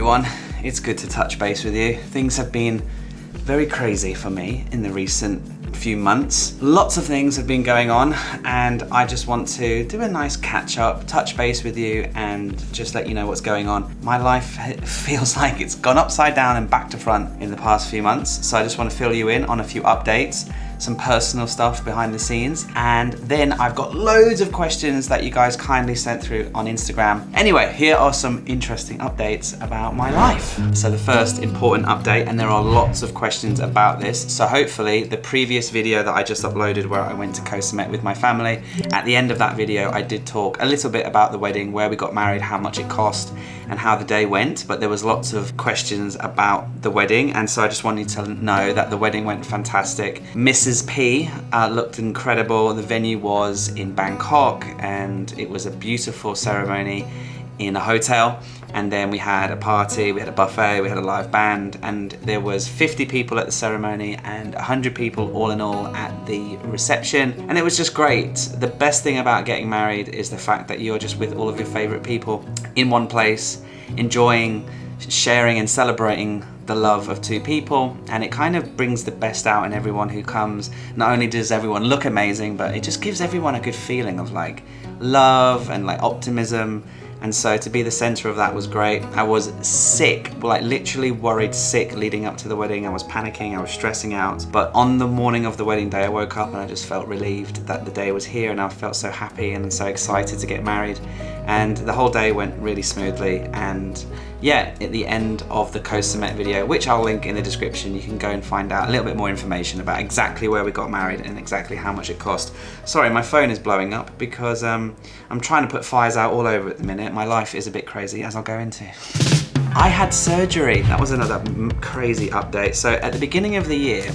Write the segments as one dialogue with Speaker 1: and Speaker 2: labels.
Speaker 1: everyone, it's good to touch base with you. Things have been very crazy for me in the recent few months. Lots of things have been going on and I just want to do a nice catch up, touch base with you and just let you know what's going on. My life feels like it's gone upside down and back to front in the past few months, so I just want to fill you in on a few updates, some personal stuff behind the scenes, and then I've got loads of questions that you guys kindly sent through on Instagram. Anyway, here are some interesting updates about my life. So the first important update, and there are lots of questions about this, so hopefully the previous video that I just uploaded where I went to Koh Samet with my family, at the end of that video I did talk a little bit about the wedding, where we got married, how much it cost and how the day went, but there was lots of questions about the wedding, and so I just wanted to know that the wedding went fantastic. Mrs. P looked incredible. The venue was in Bangkok and it was a beautiful ceremony in a hotel, and then we had a party, we had a buffet, we had a live band, and there was 50 people at the ceremony and 100 people all in all at the reception, and it was just great. The best thing about getting married is the fact that you're just with all of your favorite people in one place, enjoying, sharing and celebrating the love of two people, and it kind of brings the best out in everyone who comes. Not only does everyone look amazing, but it just gives everyone a good feeling of like love and like optimism. And so to be the center of that was great. I was sick, like literally worried sick leading up to the wedding. I was panicking, I was stressing out. But on the morning of the wedding day, I woke up and I just felt relieved that the day was here, and I felt so happy and so excited to get married. And the whole day went really smoothly. And yeah, at the end of the Koh Samet video, which I'll link in the description, you can go and find out a little bit more information about exactly where we got married and exactly how much it cost. Sorry, my phone is blowing up because I'm trying to put fires out all over at the minute. My life is a bit crazy, as I'll go into. I had surgery. That was another crazy update. So at the beginning of the year,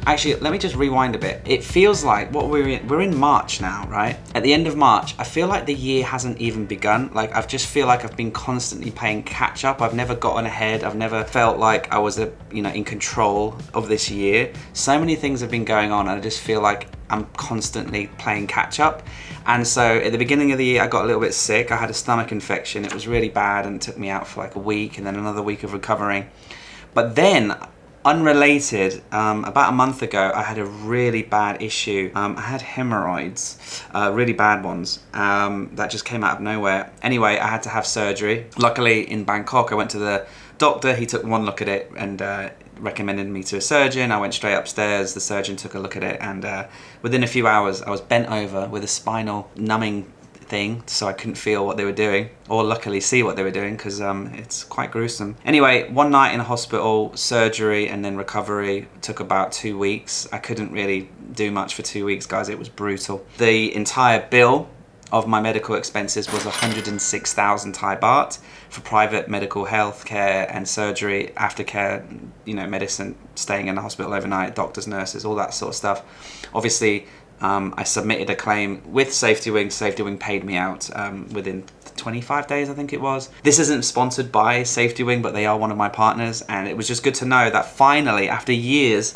Speaker 1: actually, let me just rewind a bit. It feels like we're in March now, right? At the end of March, I feel like the year hasn't even begun. Like I just feel like I've been constantly playing catch up. I've never gotten ahead. I've never felt like I was in control of this year. So many things have been going on, and I just feel like I'm constantly playing catch up. And so at the beginning of the year, I got a little bit sick. I had a stomach infection. It was really bad and it took me out for like a week and then another week of recovering. But then, unrelated, about a month ago, I had a really bad issue. I had hemorrhoids, really bad ones, that just came out of nowhere. Anyway, I had to have surgery. Luckily in Bangkok, I went to the doctor. He took one look at it and recommended me to a surgeon. I went straight upstairs. The surgeon took a look at it, and within a few hours, I was bent over with a spinal numbing thing, so I couldn't feel what they were doing, or luckily see what they were doing, because it's quite gruesome. Anyway, one night in a hospital, surgery and then recovery took about 2 weeks. I couldn't really do much for 2 weeks, guys. It was brutal. The entire bill of my medical expenses was 106,000 Thai baht for private medical health care and surgery, aftercare, medicine, staying in the hospital overnight, doctors, nurses, all that sort of stuff. Obviously, I submitted a claim with Safety Wing. Safety Wing paid me out within 25 days, I think it was. This isn't sponsored by Safety Wing, but they are one of my partners, and it was just good to know that finally, after years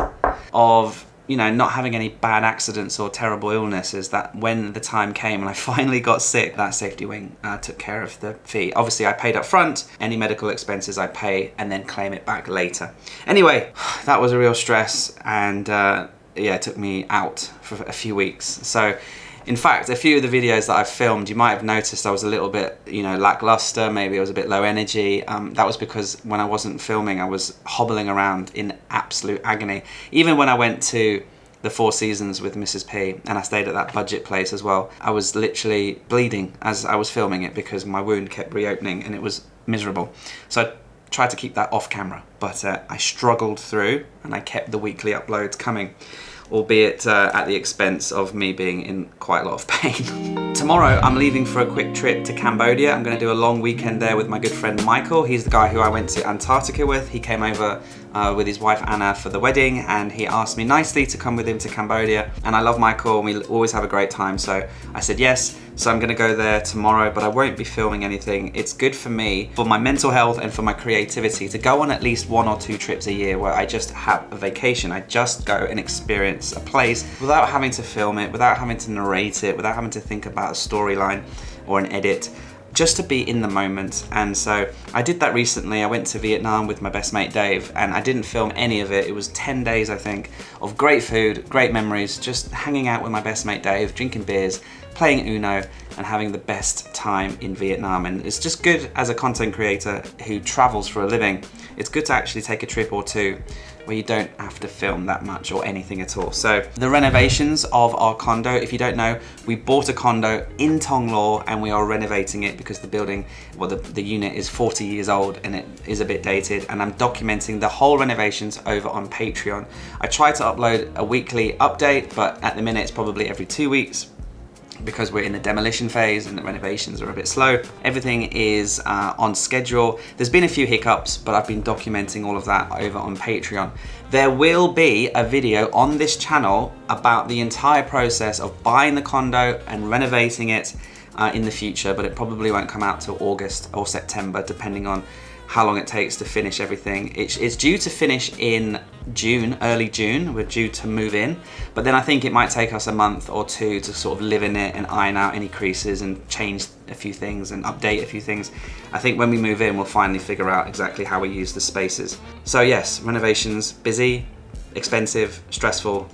Speaker 1: of not having any bad accidents or terrible illnesses, that when the time came and I finally got sick, that Safety Wing took care of the fee. Obviously, I paid up front. Any medical expenses I pay and then claim it back later. Anyway, that was a real stress, and yeah, it took me out for a few weeks. So in fact, a few of the videos that I've filmed, you might have noticed I was a little bit, lackluster. Maybe I was a bit low energy. That was because when I wasn't filming, I was hobbling around in absolute agony. Even when I went to the Four Seasons with Mrs. P, and I stayed at that budget place as well, I was literally bleeding as I was filming it because my wound kept reopening and it was miserable. So I tried to keep that off camera, but I struggled through and I kept the weekly uploads coming, albeit at the expense of me being in quite a lot of pain. Tomorrow I'm leaving for a quick trip to Cambodia. I'm going to do a long weekend there with my good friend Michael. He's the guy who I went to Antarctica with. He came over with his wife Anna for the wedding, and he asked me nicely to come with him to Cambodia. And I love Michael and we always have a great time, so I said yes. So I'm going to go there tomorrow, but I won't be filming anything. It's good for me, for my mental health and for my creativity, to go on at least 1 or 2 trips a year where I just have a vacation. I just go and experience a place without having to film it, without having to narrate it, without having to think about a storyline or an edit. just to be in the moment. And so I did that recently. I went to Vietnam with my best mate Dave, and I didn't film any of it. It was 10 days, I think, of great food, great memories, just hanging out with my best mate Dave, drinking beers, playing Uno, and having the best time in Vietnam. And it's just good as a content creator who travels for a living. It's good to actually take a trip or two where you don't have to film that much or anything at all. So the renovations of our condo, if you don't know, we bought a condo in Thong Lo and we are renovating it because the building, well, the unit is 40 years old and it is a bit dated, and I'm documenting the whole renovations over on Patreon. I try to upload a weekly update, but at the minute it's probably every 2 weeks, because we're in the demolition phase and the renovations are a bit slow. Everything is on schedule. There's been a few hiccups, but I've been documenting all of that over on Patreon. There will be a video on this channel about the entire process of buying the condo and renovating it in the future, but it probably won't come out till August or September, depending on how long it takes to finish everything. It's due to finish in June, early June. We're due to move in, but then I think it might take us a month or two to sort of live in it and iron out any creases and change a few things and update a few things. I think when we move in, we'll finally figure out exactly how we use the spaces. So yes, renovations, busy, expensive, stressful,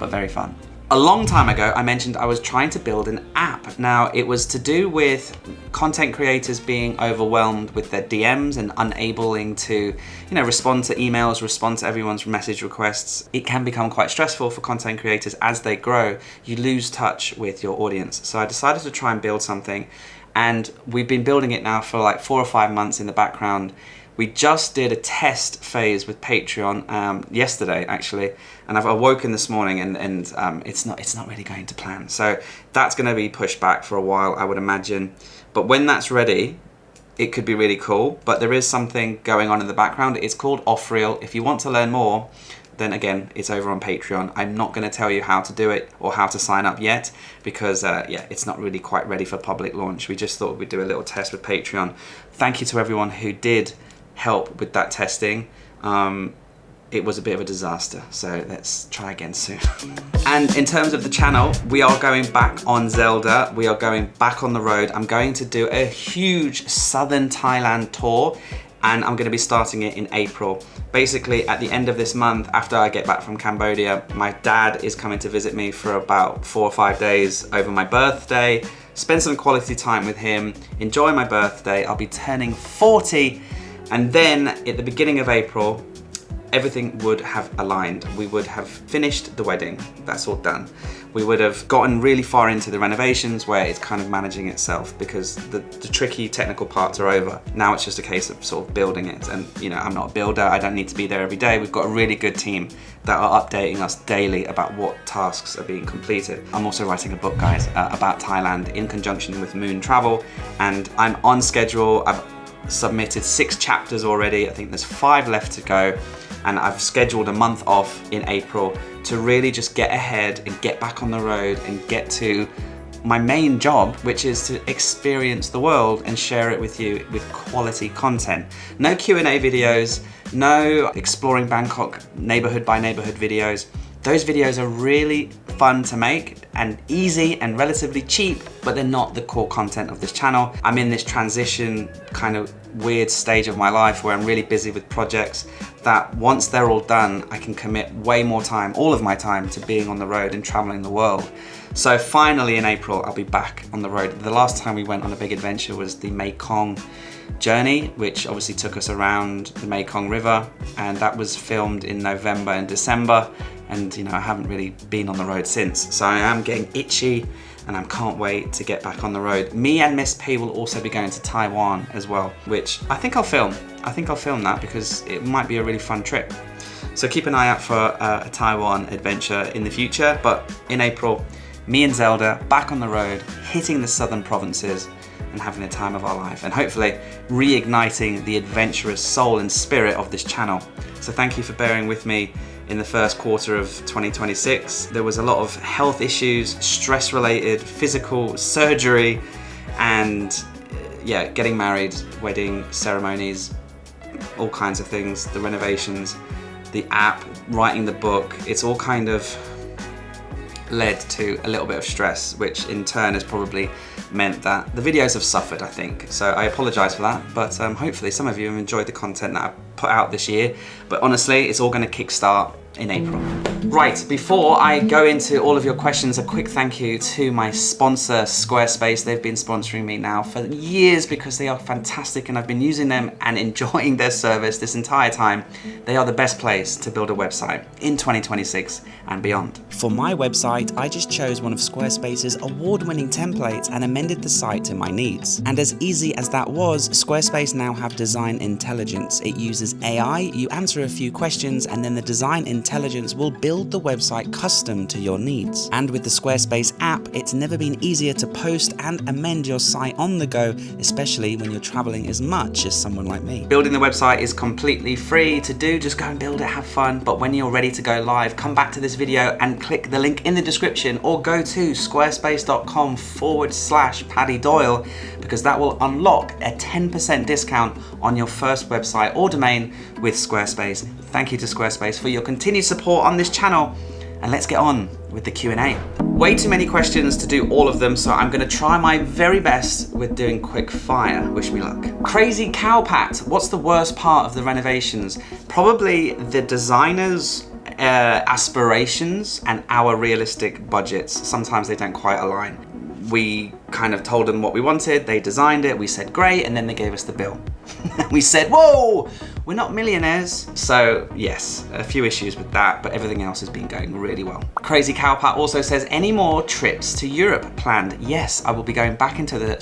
Speaker 1: but very fun. A long time ago, I mentioned I was trying to build an app. Now, it was to do with content creators being overwhelmed with their DMs and unable to, respond to emails, respond to everyone's message requests. It can become quite stressful for content creators as they grow. You lose touch with your audience. So I decided to try and build something, and we've been building it now for like 4 or 5 months in the background. We just did a test phase with Patreon yesterday, actually, and I've awoken this morning and it's not really going to plan. So that's going to be pushed back for a while, I would imagine. But when that's ready, it could be really cool. But there is something going on in the background. It's called Off-Reel. If you want to learn more, then again, it's over on Patreon. I'm not going to tell you how to do it or how to sign up yet because, it's not really quite ready for public launch. We just thought we'd do a little test with Patreon. Thank you to everyone who did help with that testing. It was a bit of a disaster, so let's try again soon. And in terms of the channel, we are going back on Zelda. We are going back on the road. I'm going to do a huge southern Thailand tour, and I'm going to be starting it in April. Basically, at the end of this month, after I get back from Cambodia, my dad is coming to visit me for about 4 or 5 days over my birthday, spend some quality time with him, enjoy my birthday. I'll be turning 40. And then at the beginning of April, everything would have aligned. We would have finished the wedding. That's all done. We would have gotten really far into the renovations where it's kind of managing itself because the tricky technical parts are over. Now it's just a case of sort of building it. And I'm not a builder. I don't need to be there every day. We've got a really good team that are updating us daily about what tasks are being completed. I'm also writing a book, guys, about Thailand in conjunction with Moon Travel. And I'm on schedule. I've submitted 6 chapters already. I think there's 5 left to go, and I've scheduled a month off in April to really just get ahead and get back on the road and get to my main job, which is to experience the world and share it with you with quality content. No Q&A videos, no exploring Bangkok neighborhood by neighborhood videos. Those videos are really fun to make and easy and relatively cheap, but they're not the core content of this channel. I'm in this transition kind of weird stage of my life where I'm really busy with projects that once they're all done, I can commit way more time, all of my time, to being on the road and traveling the world. So finally in April, I'll be back on the road. The last time we went on a big adventure was the Mekong journey, which obviously took us around the Mekong River, and that was filmed in November and December. And I haven't really been on the road since. So I am getting itchy and I can't wait to get back on the road. Me and Miss P will also be going to Taiwan as well, which I think I'll film. I think I'll film that because it might be a really fun trip. So keep an eye out for a Taiwan adventure in the future. But in April, me and Zelda back on the road, hitting the southern provinces and having the time of our life, and hopefully reigniting the adventurous soul and spirit of this channel. So thank you for bearing with me in the first quarter of 2026. There was a lot of health issues, stress related, physical, surgery, and getting married, wedding ceremonies, all kinds of things, the renovations, the app, writing the book. It's all kind of led to a little bit of stress, which in turn has probably meant that the videos have suffered, I think. So I apologize for that, but hopefully some of you have enjoyed the content that I've put out this year. But honestly, it's all going to kickstart in April. Right, before I go into all of your questions, a quick thank you to my sponsor, Squarespace. They've been sponsoring me now for years because they are fantastic and I've been using them and enjoying their service this entire time. They are the best place to build a website in 2026 and beyond. For my website, I just chose one of Squarespace's award-winning templates and amended the site to my needs. And as easy as that was, Squarespace now have design intelligence. It uses AI, you answer a few questions, and then the design intelligence will build the website custom to your needs. And with the Squarespace app, it's never been easier to post and amend your site on the go, especially when you're traveling as much as someone like me. Building the website is completely free to do, just go and build it, have fun. But when you're ready to go live, come back to this video and click the link in the description or go to squarespace.com/Paddy Doyle, because that will unlock a 10% discount on your first website or domain with Squarespace. Thank you to Squarespace for your continued support on this channel, and let's get on with the Q&A. Way too many questions to do all of them, so I'm gonna try my very best with doing quick fire. Wish me luck. Crazy Cowpat, what's the worst part of the renovations? Probably the designers' aspirations and our realistic budgets. Sometimes they don't quite align. We kind of told them what we wanted, they designed it, we said great, and then they gave us the bill. We said, whoa, we're not millionaires. So yes, a few issues with that, but everything else has been going really well. Crazy Cowpat also says, any more trips to Europe planned? Yes, I will be going back into the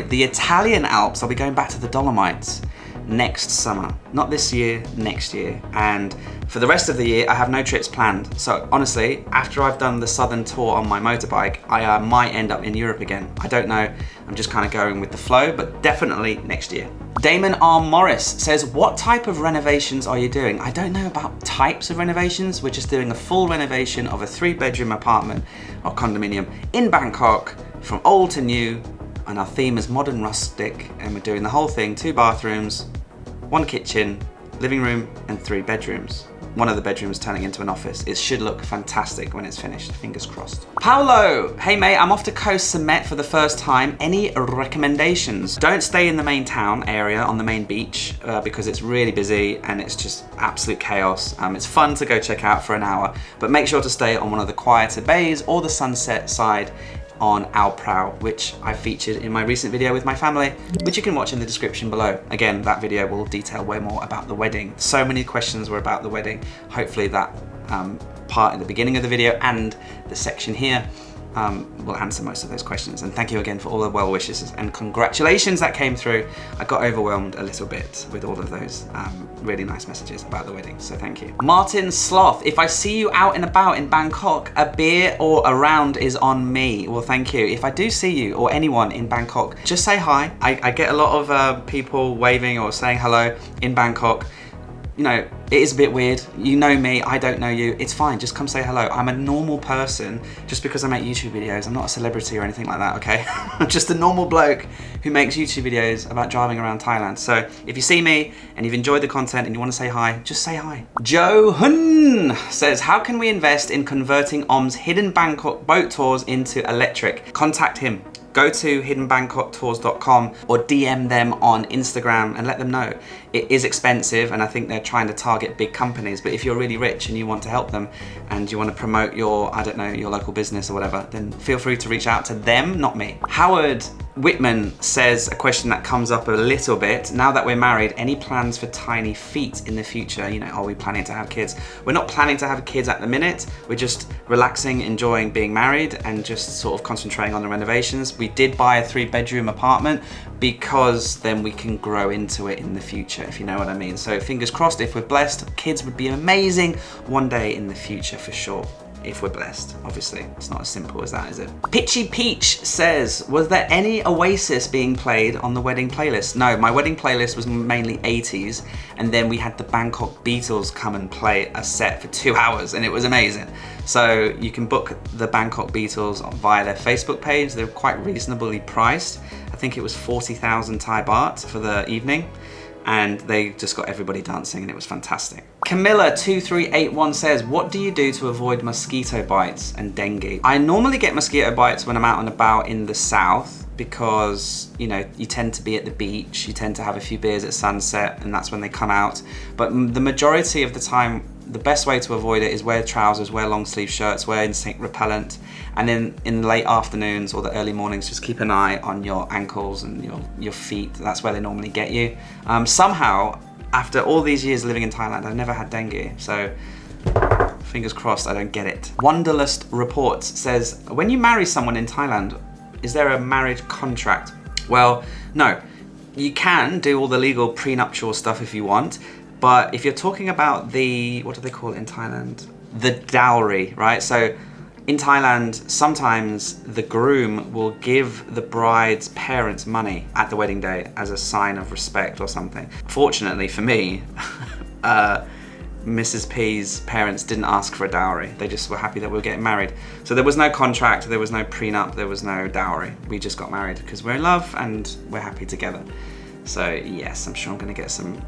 Speaker 1: the Italian Alps. I'll be going back to the Dolomites next summer. Not this year, next year. And for the rest of the year, I have no trips planned. So honestly, after I've done the southern tour on my motorbike, I might end up in Europe again. I don't know, I'm just kind of going with the flow, but definitely next year. Damon R. Morris says, what type of renovations are you doing? I don't know about types of renovations. We're just doing a full renovation of a 3-bedroom apartment or condominium in Bangkok from old to new. And our theme is modern rustic, and we're doing the whole thing, 2 bathrooms, 1 kitchen, living room, and 3 bedrooms. One of the bedrooms turning into an office. It should look fantastic when it's finished, fingers crossed. Paolo, hey mate, I'm off to Koh Samet for the first time. Any recommendations? Don't stay in the main town area on the main beach because it's really busy and it's just absolute chaos. It's fun to go check out for an hour, but make sure to stay on one of the quieter bays or the sunset side on Ao Prao, which I featured in my recent video with my family, which you can watch in the description below. Again, that video will detail way more about the wedding. So many questions were about the wedding. Hopefully that part at the beginning of the video and the section here will answer most of those questions. And thank you again for all the well wishes and congratulations that came through. I got overwhelmed a little bit with all of those really nice messages about the wedding, so thank you. Martin Sloth, if I see you out and about in Bangkok, a beer or a round is on me. Well, thank you. If I do see you or anyone in Bangkok, just say hi. I get a lot of people waving or saying hello in Bangkok. You know, it is a bit weird. You know me, I don't know you. It's fine, just come say hello. I'm a normal person just because I make YouTube videos. I'm not a celebrity or anything like that, okay? I'm just a normal bloke who makes YouTube videos about driving around Thailand. So if you see me and you've enjoyed the content and you want to say hi, just say hi. Joe Hun says, how can we invest in converting Om's hidden Bangkok boat tours into electric? Contact him. Go to hiddenbangkoktours.com or DM them on Instagram and let them know. It is expensive and I think they're trying to target big companies, but if you're really rich and you want to help them and you want to promote your, I don't know, your local business or whatever, then feel free to reach out to them, not me. Howard Whitman says a question that comes up a little bit. Now that we're married, any plans for tiny feet in the future? You know, are we planning to have kids? We're not planning to have kids at the minute. We're just relaxing, enjoying being married and just sort of concentrating on the renovations. We did buy a 3-bedroom apartment because then we can grow into it in the future, if you know what I mean. So fingers crossed, if we're blessed, kids would be amazing one day in the future for sure. If we're blessed, obviously. It's not as simple as that, is it? Pitchy Peach says, was there any Oasis being played on the wedding playlist? No, my wedding playlist was mainly 80s, and then we had the Bangkok Beatles come and play a set for 2 hours, and it was amazing. So you can book the Bangkok Beatles via their Facebook page. They're quite reasonably priced. I think it was 40,000 Thai baht for the evening. and they just got everybody dancing and it was fantastic. Camilla2381 says, what do you do to avoid mosquito bites and dengue? I normally get mosquito bites when I'm out and about in the south because, you know, you tend to be at the beach, you tend to have a few beers at sunset and that's when they come out. But the majority of the time, the best way to avoid it is wear trousers, wear long sleeve shirts, wear insect repellent, and then in the late afternoons or the early mornings, just keep an eye on your ankles and your feet. That's where they normally get you. Somehow, after all these years living in Thailand, I've never had dengue, so fingers crossed I don't get it. Wanderlust Reports says, when you marry someone in Thailand, is there a marriage contract? Well, no. You can do all the legal prenuptial stuff if you want, but if you're talking about the, what do they call it in Thailand? The dowry, right? So in Thailand, sometimes the groom will give the bride's parents money at the wedding day as a sign of respect or something. Fortunately for me, Mrs. P's parents didn't ask for a dowry. They just were happy that we were getting married. So there was no contract, there was no prenup, there was no dowry. We just got married because we're in love and we're happy together. So yes, I'm sure I'm gonna get some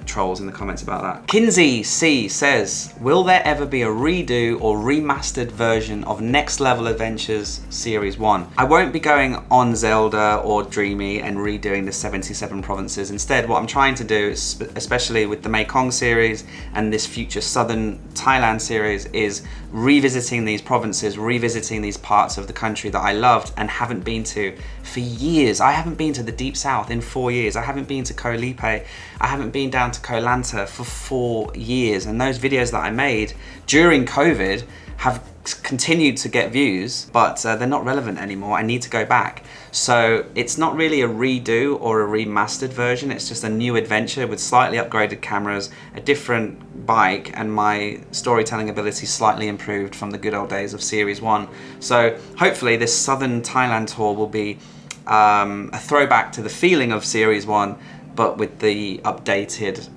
Speaker 1: trolls in the comments about that. Kinsey C says, will there ever be a redo or remastered version of Next Level Adventures Series 1? I won't be going on Zelda or Dreamy and redoing the 77 provinces. Instead, what I'm trying to do, especially with the Mekong series and this future Southern Thailand series, is revisiting these provinces, revisiting these parts of the country that I loved and haven't been to for years. I haven't been to the Deep South in 4 years. I haven't been to Koh Lipe. I haven't been down to Koh Lanta for 4 years. And those videos that I made during COVID have continued to get views, but they're not relevant anymore. I need to go back. So it's not really a redo or a remastered version. It's just a new adventure with slightly upgraded cameras, a different bike, and my storytelling ability slightly improved from the good old days of Series 1. So hopefully this Southern Thailand tour will be a throwback to the feeling of Series 1, but with the updated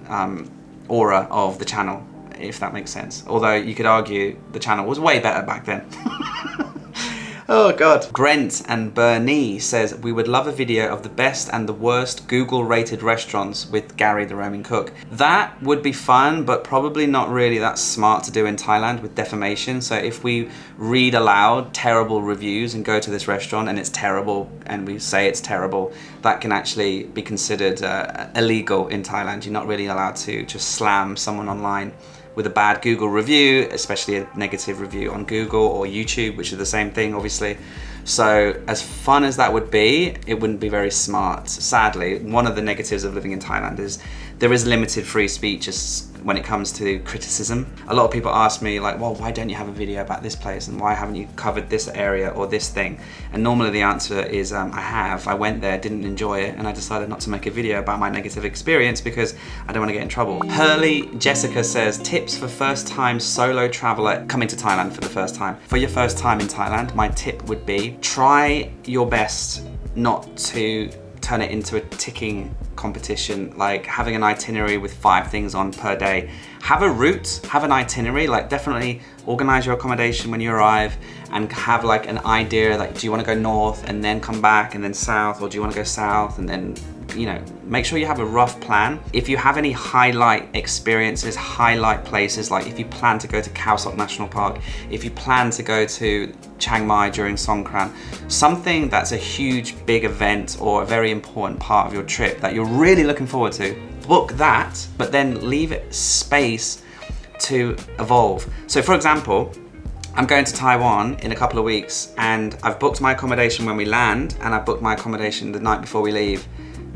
Speaker 1: aura of the channel, if that makes sense. Although you could argue the channel was way better back then. Oh God. Grant and Bernie says, we would love a video of the best and the worst Google rated restaurants with Gary the roaming cook. That would be fun, but probably not really that smart to do in Thailand with defamation. So if we read aloud terrible reviews and go to this restaurant and it's terrible and we say it's terrible, that can actually be considered illegal in Thailand. You're not really allowed to just slam someone online with a bad Google review, especially a negative review on Google or YouTube, which are the same thing, obviously. So as fun as that would be, it wouldn't be very smart. Sadly, one of the negatives of living in Thailand is there is limited free speech when it comes to criticism. A lot of people ask me like, well, why don't you have a video about this place? And why haven't you covered this area or this thing? And normally the answer is, I went there, didn't enjoy it, and I decided not to make a video about my negative experience because I don't want to get in trouble. Hurley Jessica says, tips for first time solo traveler coming to Thailand for the first time. For your first time in Thailand, my tip would be try your best not to turn it into a ticking competition, like having an itinerary with 5 things on per day. Have a route, have an itinerary, like definitely organize your accommodation when you arrive and have like an idea, like do you want to go north and then come back and then south, or do you want to go south and then, you know, make sure you have a rough plan. If you have any highlight experiences, highlight places, like if you plan to go to Khao Sok National Park, if you plan to go to Chiang Mai during Songkran, something that's a huge big event or a very important part of your trip that you're really looking forward to, book that, but then leave it space to evolve. So for example, I'm going to Taiwan in a couple of weeks and I've booked my accommodation when we land and I've booked my accommodation the night before we leave.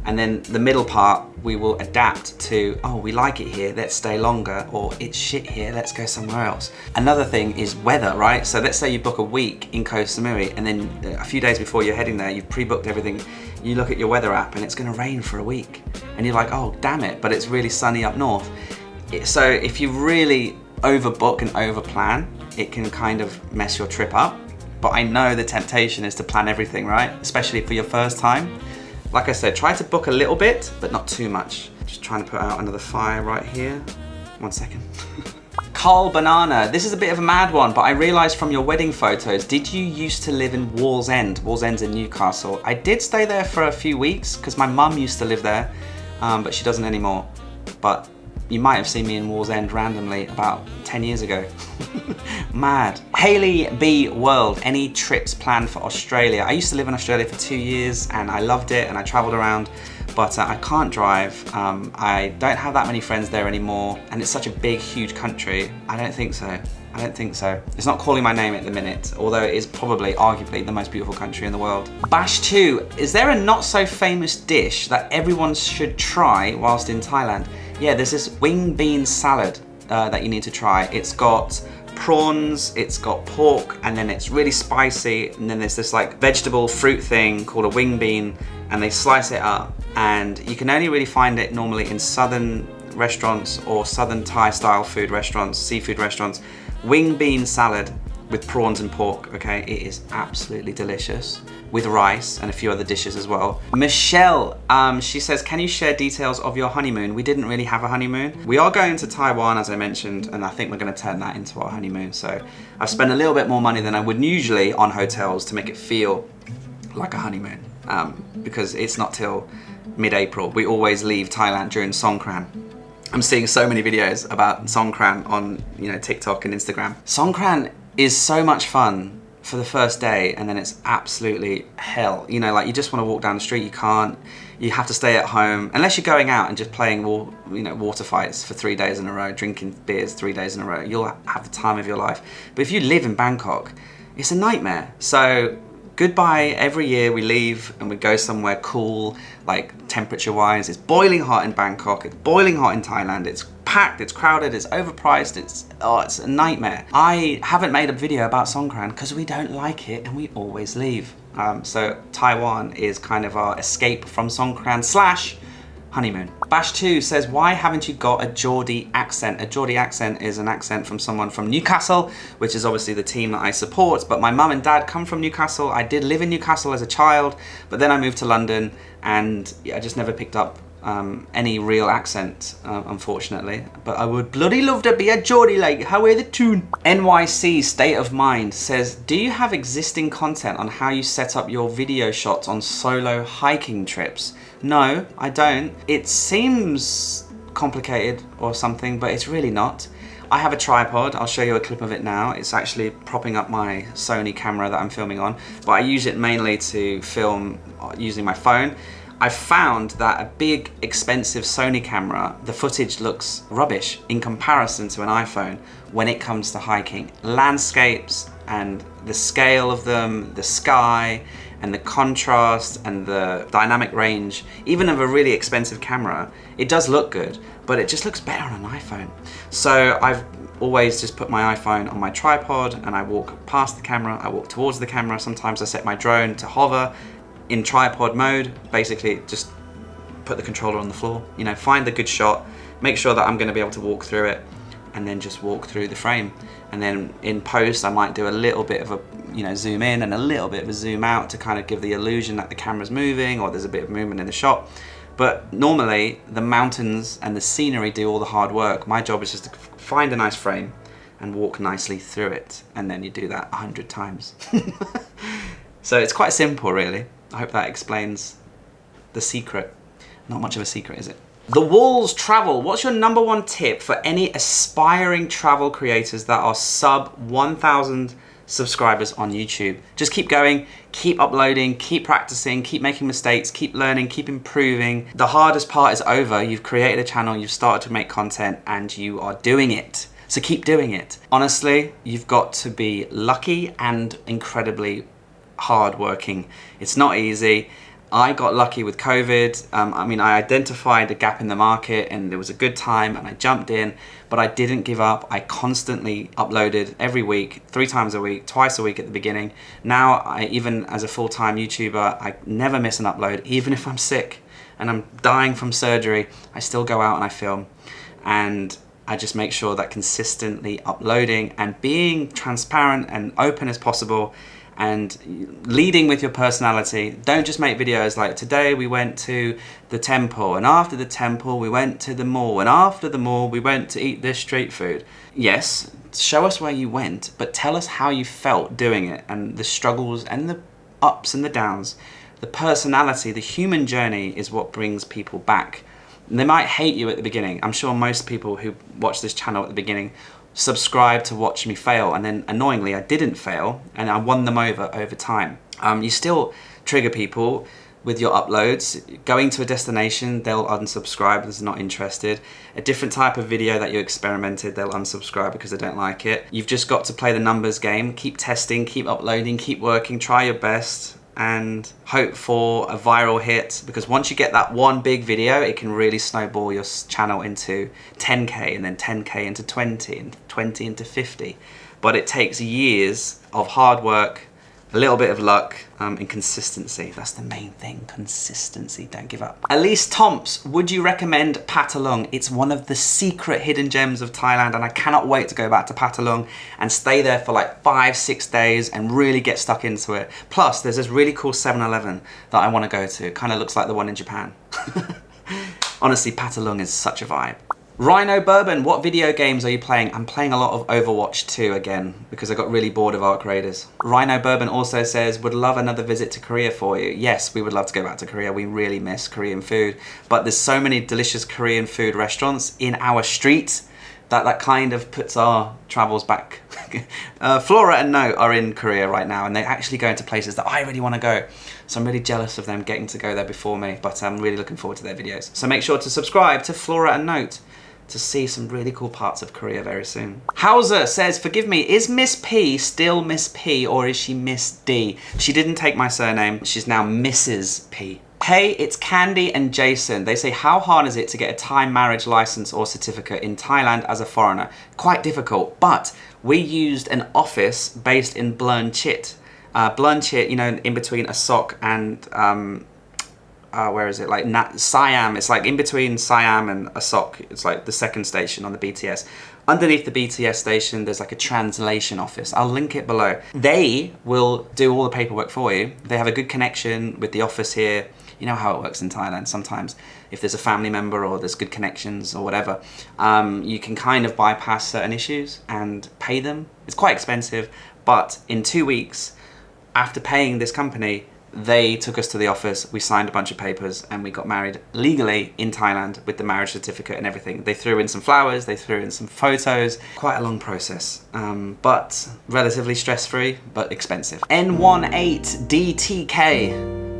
Speaker 1: And then the middle part, we will adapt to, oh, we like it here, let's stay longer, or it's shit here, let's go somewhere else. Another thing is weather, right? So let's say you book a week in Koh Samui and then a few days before you're heading there, you've pre-booked everything, you look at your weather app and it's gonna rain for a week. And you're like, oh, damn it, but it's really sunny up north. So if you really overbook and overplan, it can kind of mess your trip up. But I know the temptation is to plan everything, right? Especially for your first time. Like I said, try to book a little bit, but not too much. Just trying to put out another fire right here. 1 second. Carl Banana, this is a bit of a mad one, but I realized from your wedding photos, did you used to live in Wall's End? Wall's End's in Newcastle. I did stay there for a few weeks because my mum used to live there. but she doesn't anymore. But you might have seen me in Wall's End randomly about 10 years ago. Mad. Hayley B. World, any trips planned for Australia? I used to live in Australia for 2 years and I loved it and I traveled around, but I can't drive. I don't have that many friends there anymore, and it's such a big, huge country. I don't think so. I don't think so. It's not calling my name at the minute, although it is probably, arguably, the most beautiful country in the world. Bash 2, is there a not so famous dish that everyone should try whilst in Thailand? Yeah, there's this wing bean salad that you need to try. It's got prawns, it's got pork, and then it's really spicy, and then there's this like vegetable fruit thing called a wing bean, and they slice it up, and you can only really find it normally in southern restaurants or southern Thai style food restaurants, seafood restaurants. Wing bean salad with prawns and pork, okay? It is absolutely delicious, with rice and a few other dishes as well. Michelle, she says, can you share details of your honeymoon? We didn't really have a honeymoon. We are going to Taiwan, as I mentioned, and I think we're gonna turn that into our honeymoon. So I've spent a little bit more money than I would usually on hotels to make it feel like a honeymoon, because it's not till mid-April. We always leave Thailand during Songkran. I'm seeing so many videos about Songkran on, you know, TikTok and Instagram. Songkran is so much fun for the first day, and then it's absolutely hell. You know, like you just want to walk down the street, you can't. You have to stay at home, unless you're going out and just playing, water fights for 3 days in a row, drinking beers 3 days in a row. You'll have the time of your life. But if you live in Bangkok, it's a nightmare. So goodbye. Every year we leave and we go somewhere cool, like temperature-wise. It's boiling hot in Bangkok. It's boiling hot in Thailand. It's packed, it's crowded, it's overpriced, it's a nightmare. I haven't made a video about Songkran because we don't like it and we always leave. So Taiwan is kind of our escape from Songkran / honeymoon. Bash 2 says, why haven't you got a Geordie accent? A Geordie accent is an accent from someone from Newcastle, which is obviously the team that I support, but my mum and dad come from Newcastle. I did live in Newcastle as a child, but then I moved to London and I just never picked up any real accent, unfortunately. But I would bloody love to be a Geordie, like, how are the tune? NYC State of Mind says, do you have existing content on how you set up your video shots on solo hiking trips? No, I don't. It seems complicated or something, but it's really not. I have a tripod. I'll show you a clip of it now. It's actually propping up my Sony camera that I'm filming on, but I use it mainly to film using my phone. I found that a big, expensive Sony camera, the footage looks rubbish in comparison to an iPhone when it comes to hiking. Landscapes and the scale of them, the sky, and the contrast and the dynamic range, even of a really expensive camera, it does look good, but it just looks better on an iPhone. So I've always just put my iPhone on my tripod and I walk past the camera, I walk towards the camera. Sometimes I set my drone to hover in tripod mode, basically just put the controller on the floor, you know, find the good shot, make sure that I'm gonna be able to walk through it, and then just walk through the frame. And then in post, I might do a little bit of a, zoom in and a little bit of a zoom out to kind of give the illusion that the camera's moving or there's a bit of movement in the shot. But normally the mountains and the scenery do all the hard work. My job is just to find a nice frame and walk nicely through it. And then you do that 100 times. So it's quite simple, really. I hope that explains the secret. Not much of a secret, is it? The Walls Travel. What's your #1 tip for any aspiring travel creators that are sub 1,000 subscribers on YouTube? Just keep going, keep uploading, keep practicing, keep making mistakes, keep learning, keep improving. The hardest part is over. You've created a channel, you've started to make content, and you are doing it. So keep doing it. Honestly, you've got to be lucky and incredibly hardworking. It's not easy. I got lucky with COVID. I identified a gap in the market and there was a good time and I jumped in, but I didn't give up. I constantly uploaded every week, 3 times a week, twice a week at the beginning. Now, even as a full-time YouTuber, I never miss an upload, even if I'm sick and I'm dying from surgery, I still go out and I film. And I just make sure that consistently uploading and being transparent and open as possible and leading with your personality. Don't just make videos like, today we went to the temple, and after the temple we went to the mall, and after the mall we went to eat this street food. Yes, show us where you went, but tell us how you felt doing it, and the struggles and the ups and the downs. The personality, the human journey is what brings people back. They might hate you at the beginning. I'm sure most people who watch this channel at the beginning subscribe to watch me fail, and then annoyingly I didn't fail and I won them over time. You still trigger people with your uploads. Going to a destination, they'll unsubscribe because they're not interested. A different type of video that you experimented, they'll unsubscribe because they don't like it. You've just got to play the numbers game, keep testing, keep uploading, keep working, try your best, and hope for a viral hit, because once you get that one big video, it can really snowball your channel into 10K, and then 10K into 20, and 20 into 50. But it takes years of hard work, a little bit of luck, and consistency. That's the main thing, consistency, don't give up. Elise Tomps, would you recommend Phatthalung? It's one of the secret hidden gems of Thailand, and I cannot wait to go back to Phatthalung and stay there for like 5-6 days and really get stuck into it. Plus, there's this really cool 7-Eleven that I want to go to. It kind of looks like the one in Japan. Honestly, Phatthalung is such a vibe. Rhino Bourbon, what video games are you playing? I'm playing a lot of Overwatch 2 again because I got really bored of Ark Raiders. Rhino Bourbon also says, would love another visit to Korea for you. Yes, we would love to go back to Korea. We really miss Korean food, but there's so many delicious Korean food restaurants in our street that kind of puts our travels back. Flora and No are in Korea right now, and they're actually going to places that I really want to go. So I'm really jealous of them getting to go there before me, but I'm really looking forward to their videos. So make sure to subscribe to Flora and Note to see some really cool parts of Korea very soon. Hauser says, forgive me, is Miss P still Miss P or is she Miss D? She didn't take my surname, she's now Mrs. P. Hey, it's Candy and Jason. They say, how hard is it to get a Thai marriage license or certificate in Thailand as a foreigner? Quite difficult, but we used an office based in Blern Chit. Blern Chit, you know, in between a sock and where is it? Like Siam. It's like in between Siam and Asok. It's like the second station on the BTS. Underneath the BTS station, there's like a translation office. I'll link it below. They will do all the paperwork for you. They have a good connection with the office here. You know how it works in Thailand. Sometimes if there's a family member or there's good connections or whatever, you can kind of bypass certain issues and pay them. It's quite expensive, but in 2 weeks after paying this company, they took us to the office, we signed a bunch of papers, and we got married legally in Thailand with the marriage certificate and everything. They threw in some flowers, they threw in some photos. Quite a long process, but relatively stress-free, but expensive. N18DTK.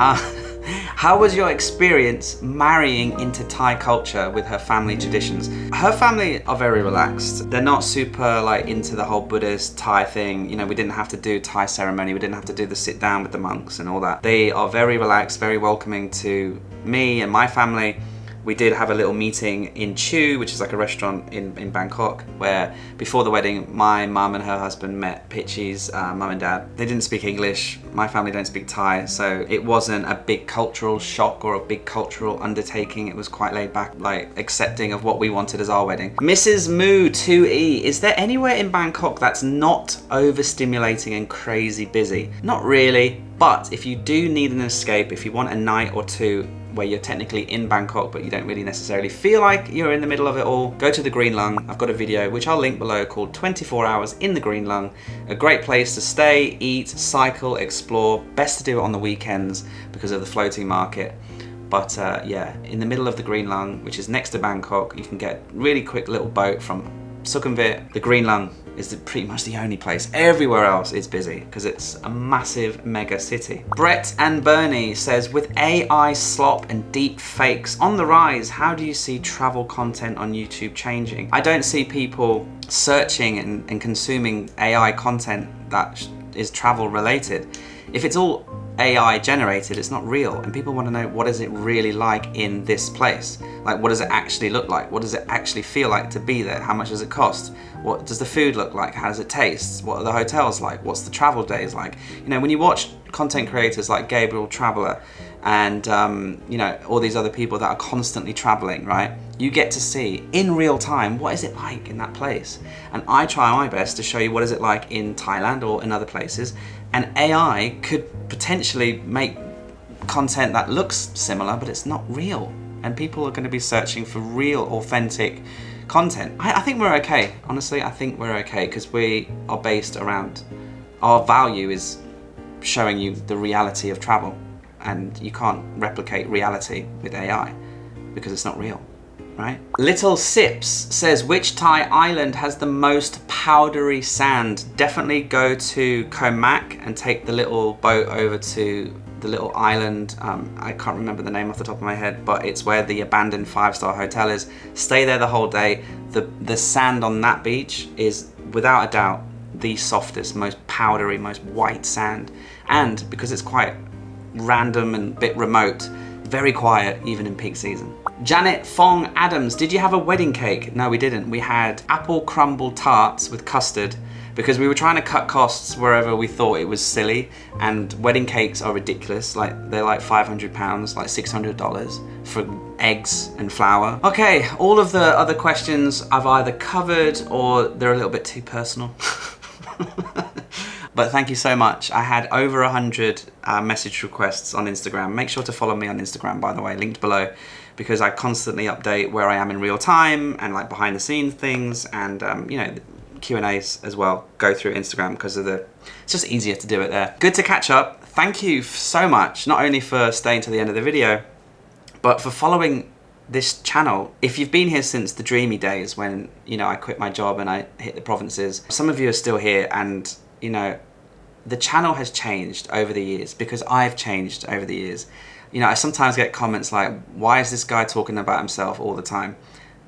Speaker 1: How was your experience marrying into Thai culture with her family traditions? Her family are very relaxed. They're not super like into the whole Buddhist Thai thing. You know, we didn't have to do Thai ceremony. We didn't have to do the sit down with the monks and all that. They are very relaxed, very welcoming to me and my family. We did have a little meeting in Chu, which is like a restaurant in Bangkok, where before the wedding, my mum and her husband met Pitchy's mum and dad. They didn't speak English. My family don't speak Thai, so it wasn't a big cultural shock or a big cultural undertaking. It was quite laid back, like accepting of what we wanted as our wedding. Mrs. Moo 2E, is there anywhere in Bangkok that's not overstimulating and crazy busy? Not really, but if you do need an escape, if you want a night or two where you're technically in Bangkok but you don't really necessarily feel like you're in the middle of it all, go to the Green Lung. I've got a video which I'll link below called 24 Hours in the Green Lung. A great place to stay, eat, cycle, explore. Best to do it on the weekends because of the floating market. But yeah, in the middle of the Green Lung, which is next to Bangkok, you can get really quick little boat from Sukhumvit. The Green Lung is pretty much the only place. Everywhere else is busy because it's a massive mega city. Brett and Bernie says, with AI slop and deep fakes on the rise, how do you see travel content on YouTube changing? I don't see people searching and consuming AI content that is travel related. If it's all AI generated, it's not real, and people want to know, what is it really like in this place? Like, what does it actually look like? What does it actually feel like to be there? How much does it cost? What does the food look like? How does it taste? What are the hotels like? What's the travel days like? You know, when you watch content creators like Gabriel Traveller and you know, all these other people that are constantly traveling, right? You get to see in real time, what is it like in that place? And I try my best to show you what is it like in Thailand or in other places. And AI could potentially make content that looks similar, but it's not real. And people are going to be searching for real, authentic content. I think we're okay. Honestly, I think we're okay because we are based around, our value is showing you the reality of travel. And you can't replicate reality with AI because it's not real. right? Little Sips says, which Thai island has the most powdery sand? Definitely go to Koh Samet and take the little boat over to the little island. I can't remember the name off the top of my head, but it's where the abandoned 5-star hotel is. Stay there the whole day. The sand on that beach is without a doubt the softest, most powdery, most white sand. And because it's quite random and a bit remote, very quiet even in peak season. Janet Fong Adams, did you have a wedding cake? No, we didn't. We had apple crumble tarts with custard because we were trying to cut costs wherever we thought it was silly, and wedding cakes are ridiculous. Like, they're like £500, like $600 for eggs and flour. Okay, all of the other questions I've either covered or they're a little bit too personal. But thank you so much. I had over 100 message requests on Instagram. Make sure to follow me on Instagram, by the way, linked below, because I constantly update where I am in real time and like behind the scenes things, and you know, Q&As as well go through Instagram because of it's just easier to do it there. Good to catch up. Thank you so much, not only for staying to the end of the video, but for following this channel. If you've been here since the dreamy days when, you know, I quit my job and I hit the provinces, some of you are still here, and you know, the channel has changed over the years because I've changed over the years. You know, I sometimes get comments like, why is this guy talking about himself all the time?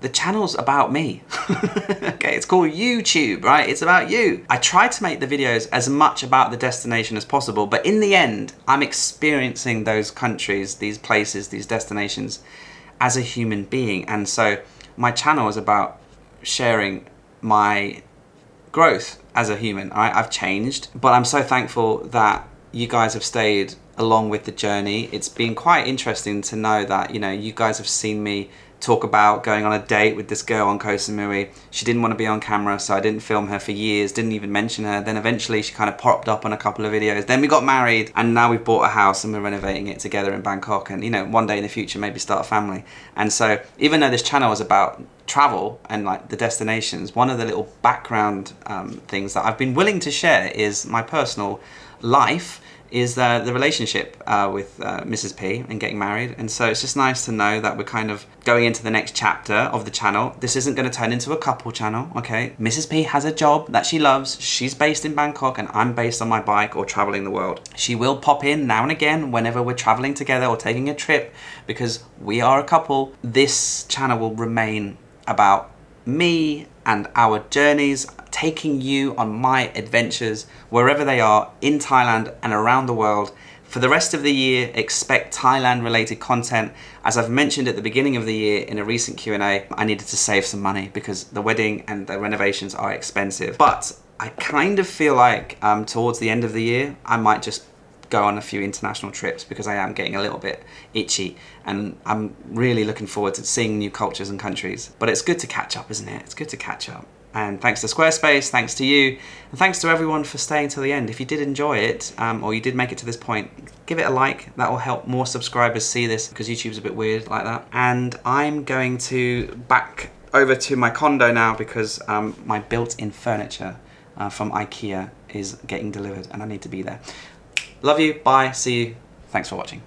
Speaker 1: The channel's about me. Okay, it's called YouTube, right? It's about you. I try to make the videos as much about the destination as possible, but in the end, I'm experiencing those countries, these places, these destinations as a human being. And so my channel is about sharing my growth as a human. I've changed, but I'm so thankful that you guys have stayed along with the journey. It's been quite interesting to know that, you know, you guys have seen me talk about going on a date with this girl on Koh Samui. She didn't want to be on camera, so I didn't film her for years, didn't even mention her. Then eventually she kind of popped up on a couple of videos. Then we got married, and now we've bought a house and we're renovating it together in Bangkok, and you know, one day in the future maybe start a family. And so even though this channel is about travel and like the destinations, one of the little background things that I've been willing to share is my personal life, is the relationship with Mrs. P and getting married. And so it's just nice to know that we're kind of going into the next chapter of the channel. This isn't going to turn into a couple channel, okay? Mrs. P has a job that she loves. She's based in Bangkok and I'm based on my bike or traveling the world. She will pop in now and again whenever we're traveling together or taking a trip, because we are a couple. This channel will remain about me and our journeys, taking you on my adventures wherever they are in Thailand and around the world. For the rest of the year, expect Thailand related content. As I've mentioned at the beginning of the year in a recent Q&A, I needed to save some money because the wedding and the renovations are expensive. But I kind of feel like towards the end of the year, I might just go on a few international trips because I am getting a little bit itchy, and I'm really looking forward to seeing new cultures and countries. But it's good to catch up, isn't it? It's good to catch up. And thanks to Squarespace, thanks to you, and thanks to everyone for staying till the end. If you did enjoy it, or you did make it to this point, give it a like. That will help more subscribers see this, because YouTube's a bit weird like that. And I'm going to back over to my condo now because my built-in furniture from IKEA is getting delivered and I need to be there. Love you, bye, see you, thanks for watching.